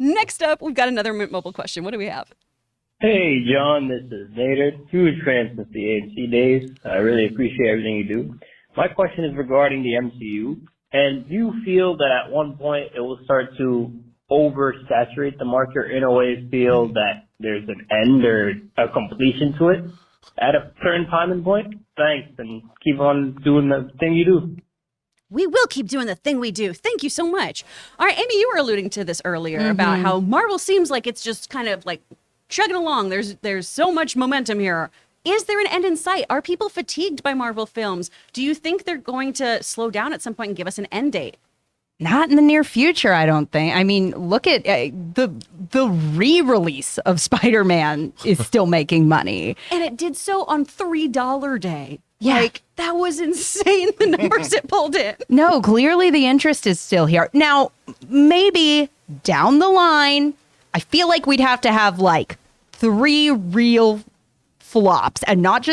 Next up, we've got another Mint Mobile question. What do we have? Hey, John, this is Nader. Huge fan since the AMC days. I really appreciate everything you do. My question is regarding the MCU. And do you feel that at one point it will start to oversaturate the market, in a way feel that there's an end or a completion to it at a certain time and point? Thanks, and keep on doing the thing you do. We will keep doing the thing we do. Thank you so much. All right, Amy, you were alluding to this earlier about how Marvel seems like it's just kind of like chugging along. There's so much momentum here. Is there an end in sight? Are people fatigued by Marvel films? Do you think they're going to slow down at some point and give us an end date? Not in the near future, I don't think. I mean, look at the re-release of Spider-Man is still making money. And it did so on $3 day. Yeah. Like, that was insane, the numbers it pulled in. No, clearly the interest is still here. Now, maybe down the line, I feel like we'd have to have like 3 real flops, and not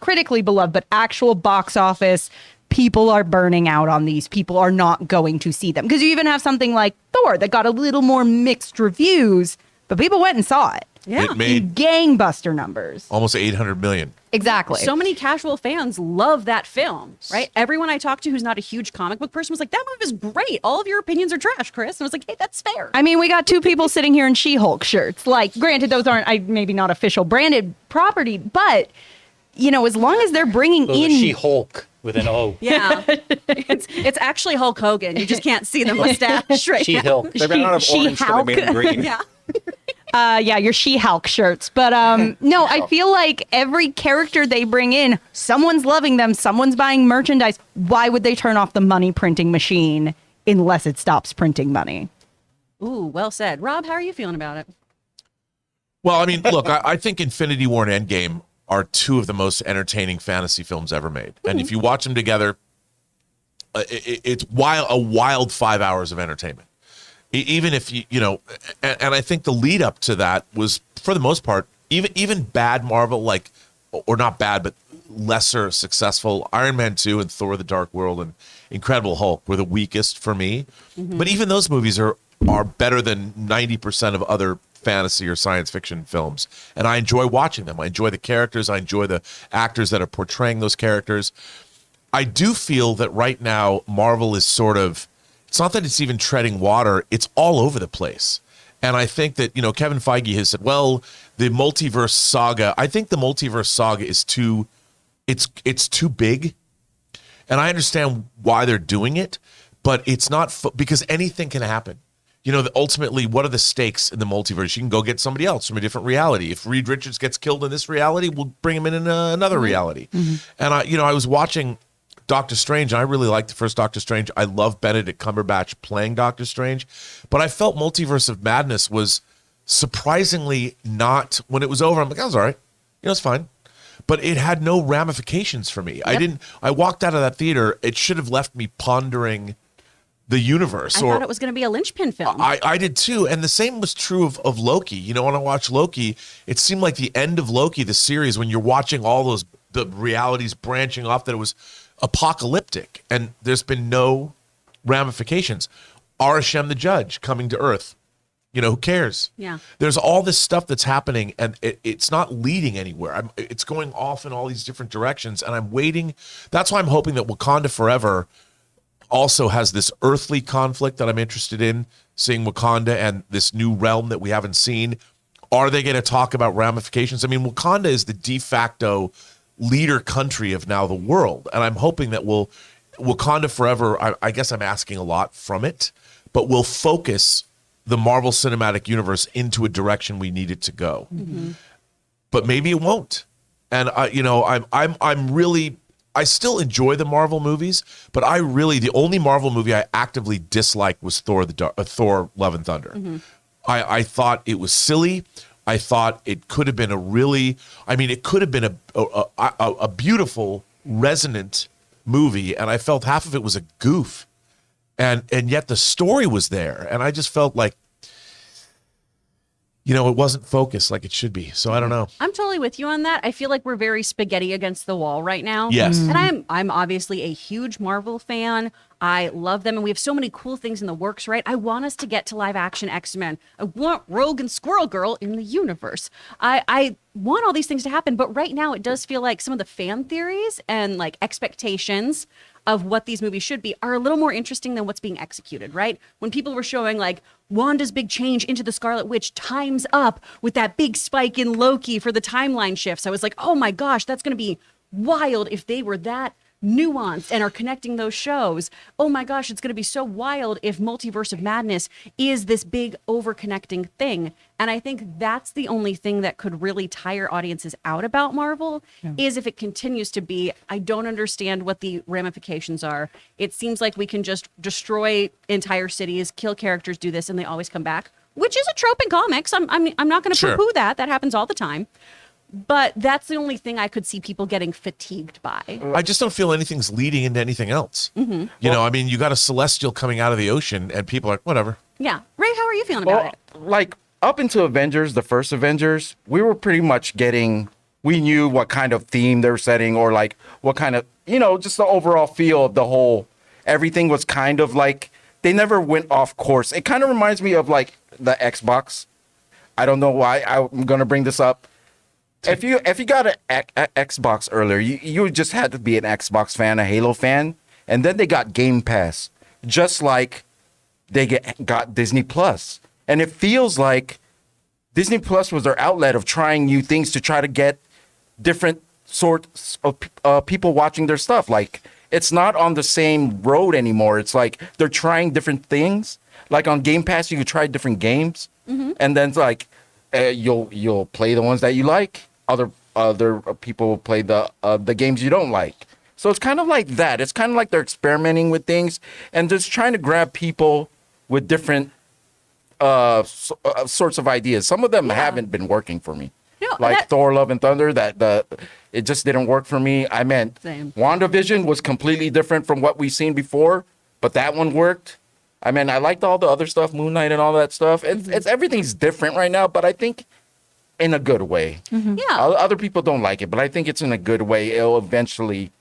critically beloved, but actual box office. People are burning out on these. People are not going to see them. Because you even have something like Thor that got a little more mixed reviews, but people went and saw it. Yeah. It made Gangbuster numbers. almost 800 million. Exactly. So many casual fans love that film, right? Everyone I talked to who's not a huge comic book person was like, that movie is great. All of your opinions are trash, Chris. And I was like, hey, that's fair. I mean, we got 2 people sitting here in She-Hulk shirts. Like, granted, those aren't maybe not official branded property, but, you know, as long as they're bringing Those in... are She-Hulk with an O. Yeah. it's actually Hulk Hogan. You just can't see the mustache right now. She-Hulk. They ran out of orange, so they made it green. Yeah. Yeah, your She-Hulk shirts. But no, I feel like every character they bring in, someone's loving them, someone's buying merchandise. Why would they turn off the money printing machine unless it stops printing money? Ooh, well said. Rob, how are you feeling about it? Well, I mean, look, I think Infinity War and Endgame are 2 of the most entertaining fantasy films ever made. And if you watch them together, it's a wild 5 hours of entertainment. Even if you know, and I think the lead up to that was, for the most part, even bad Marvel, like, or not bad, but lesser successful Iron Man 2 and Thor: The Dark World and Incredible Hulk were the weakest for me. But even those movies are better than 90% of other fantasy or science fiction films, and I enjoy watching them. I enjoy the characters. I enjoy the actors that are portraying those characters. I do feel that right now Marvel is sort of, it's not that it's even treading water, it's all over the place. And I think that, you know, Kevin Feige has said, well, the multiverse saga, I think the multiverse saga is it's too big. And I understand why they're doing it, but it's not because anything can happen. You know, ultimately, what are the stakes in the multiverse? You can go get somebody else from a different reality. If Reed Richards gets killed in this reality, we'll bring him in another reality. And I was watching Doctor Strange, and I really liked the first Doctor Strange. I love Benedict Cumberbatch playing Doctor Strange, but I felt Multiverse of Madness was surprisingly not, when it was over, I'm like, that was all right. You know, it's fine. But it had no ramifications for me. Yep. I walked out of that theater, it should have left me pondering the universe. I thought it was going to be a linchpin film. I did too. And the same was true of Loki. You know, when I watched Loki, it seemed like the end of Loki, the series, when you're watching all the realities branching off, that it was apocalyptic, and there's been no ramifications. Arishem the Judge coming to Earth, you know, who cares? Yeah. There's all this stuff that's happening, and it's not leading anywhere. It's going off in all these different directions, and I'm waiting. That's why I'm hoping that Wakanda Forever also has this earthly conflict that I'm interested in, seeing Wakanda and this new realm that we haven't seen. Are they going to talk about ramifications? I mean, Wakanda is the de facto leader country of now the world, and I'm hoping that Wakanda Forever, I guess I'm asking a lot from it, but will focus the Marvel Cinematic Universe into a direction we need it to go. But maybe it won't. And you know, I'm really, I still enjoy the Marvel movies, but the only Marvel movie I actively disliked was Thor: Love and Thunder. I thought it was silly. I thought it could have been it could have been a beautiful, resonant movie, and I felt half of it was a goof. And yet the story was there, and I just felt like it wasn't focused like it should be. So I don't know. I'm totally with you on that. I feel like we're very spaghetti against the wall right now. Yes. And I'm obviously a huge Marvel fan. I love them, and we have so many cool things in the works, right? I want us to get to live action X-Men. I want Rogue and Squirrel Girl in the universe. I want all these things to happen, but right now it does feel like some of the fan theories and like expectations of what these movies should be are a little more interesting than what's being executed, right? When people were showing like Wanda's big change into the Scarlet Witch times up with that big spike in Loki for the timeline shifts, I was like, oh my gosh, that's going to be wild if they were that nuanced and are connecting those shows. Oh my gosh, it's going to be so wild if Multiverse of Madness is this big over-connecting thing. And I think that's the only thing that could really tire audiences out about Marvel is if it continues to be, I don't understand what the ramifications are. It seems like we can just destroy entire cities, kill characters, do this, and they always come back, which is a trope in comics. I'm not going to Sure. poo-poo that. That happens all the time. But that's the only thing I could see people getting fatigued by. I just don't feel anything's leading into anything else. You got a Celestial coming out of the ocean, and people are like, whatever. Yeah. Ray, how are you feeling about it? Like up into Avengers, the first Avengers, we were pretty much we knew what kind of theme they were setting, or like what kind of, just the overall feel of the whole, everything was kind of like, they never went off course. It kind of reminds me of like the Xbox. I don't know why I'm going to bring this up. If you got an Xbox earlier, you just had to be an Xbox fan, a Halo fan, and then they got Game Pass, just like they got Disney Plus, and it feels like Disney Plus was their outlet of trying new things to try to get different sorts of people watching their stuff. Like it's not on the same road anymore. It's like they're trying different things. Like on Game Pass, you could try different games, and then it's like you'll play the ones that you like. Other people will play the games you don't like. So it's kind of like that. It's kind of like they're experimenting with things and just trying to grab people with different sorts of ideas. Some of them haven't been working for me. No, Like Thor: Love and Thunder, it just didn't work for me. I meant Same. WandaVision was completely different from what we've seen before, but that one worked. I mean, I liked all the other stuff, Moon Knight and all that stuff. It's everything's different right now, but I think in a good way. Yeah. Other people don't like it, but I think it's in a good way. It'll eventually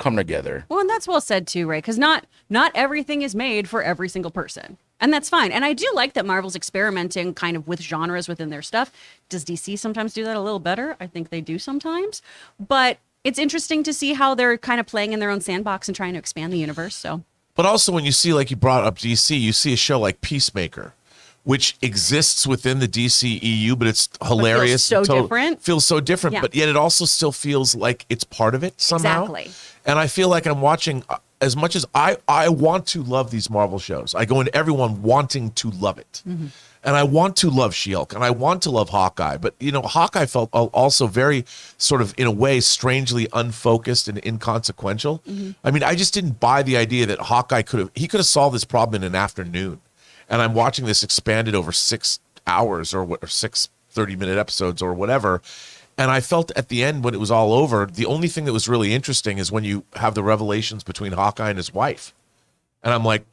come together. Well, and that's well said too, Ray, because not everything is made for every single person. And that's fine. And I do like that Marvel's experimenting kind of with genres within their stuff. Does DC sometimes do that a little better? I think they do sometimes. But it's interesting to see how they're kind of playing in their own sandbox and trying to expand the universe. So, But also when you see, like you brought up DC, you see a show like Peacemaker, which exists within the DCEU, but it's hilarious. Feels so different. Feels so different, Yeah. but yet it also still feels like it's part of it somehow. Exactly. And I feel like I'm watching, as much as I want to love these Marvel shows, I go into everyone wanting to love it. And I want to love She-Hulk, and I want to love Hawkeye. But, Hawkeye felt also very sort of, in a way, strangely unfocused and inconsequential. I mean, I just didn't buy the idea that Hawkeye could have solved this problem in an afternoon. And I'm watching this expanded over 6 hours or 6 30-minute episodes or whatever. And I felt at the end, when it was all over, the only thing that was really interesting is when you have the revelations between Hawkeye and his wife. And I'm like,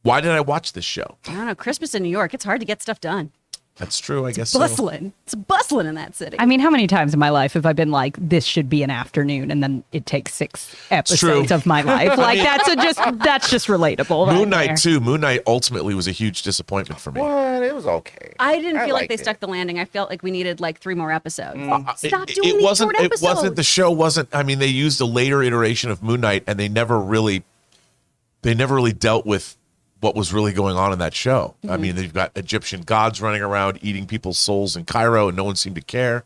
why did I watch this show? I don't know. Christmas in New York, it's hard to get stuff done. That's true, I guess so. Bustling. It's bustling in that city. I mean, how many times in my life have I been like, this should be an afternoon, and then it takes 6 episodes true. of my life? Like that's just relatable. Moon right Knight, there. too. Moon Knight ultimately was a huge disappointment for me. What? It was okay. I didn't feel like liked they it. stuck the landing. I felt like we needed like 3 more episodes. Stop doing It these wasn't. short episodes. It wasn't. The show wasn't. I mean, they used a later iteration of Moon Knight, and they never really dealt with what was really going on in that show. I mean, they've got Egyptian gods running around eating people's souls in Cairo, and no one seemed to care.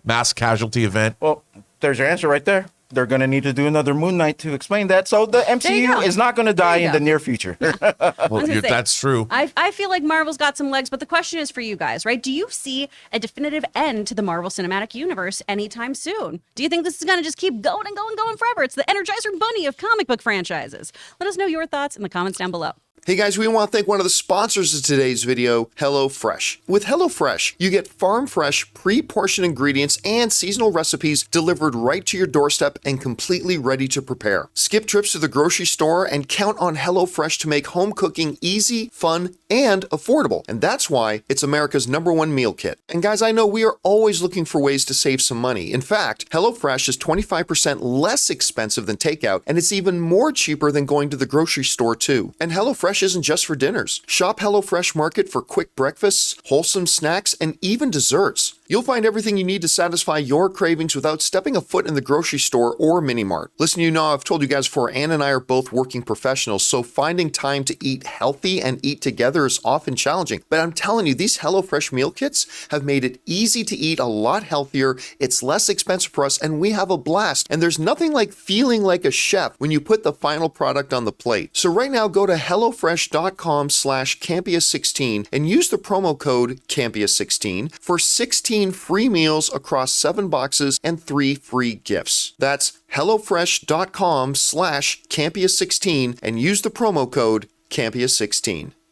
Mass casualty event. Well, there's your answer right there. They're going to need to do another Moon Knight to explain that. So the you go. MCU is not going to die you in go. the near future. Well, gonna say, that's true. I feel like Marvel's got some legs, but the question is for you guys, right? Do you see a definitive end to the Marvel Cinematic Universe anytime soon? Do you think this is going to just keep going and going and going forever? It's the Energizer Bunny of comic book franchises. Let us know your thoughts in the comments down below. Hey guys, we want to thank one of the sponsors of today's video, HelloFresh. With HelloFresh, you get farm-fresh, pre-portioned ingredients and seasonal recipes delivered right to your doorstep and completely ready to prepare. Skip trips to the grocery store and count on HelloFresh to make home cooking easy, fun, and affordable. And that's why it's America's #1 meal kit. And guys, I know we are always looking for ways to save some money. In fact, HelloFresh is 25% less expensive than takeout, and it's even more cheaper than going to the grocery store too. And HelloFresh isn't just for dinners. Shop HelloFresh Market for quick breakfasts, wholesome snacks, and even desserts. You'll find everything you need to satisfy your cravings without stepping a foot in the grocery store or mini mart. Listen, you know, I've told you guys before, Ann and I are both working professionals, so finding time to eat healthy and eat together is often challenging. But I'm telling you, these HelloFresh meal kits have made it easy to eat a lot healthier, it's less expensive for us, and we have a blast. And there's nothing like feeling like a chef when you put the final product on the plate. So right now, go to HelloFresh.com/Campea16 and use the promo code Campea16 for 16 free meals across 7 boxes and 3 free gifts. That's HelloFresh.com/Campea16 and use the promo code Campea16.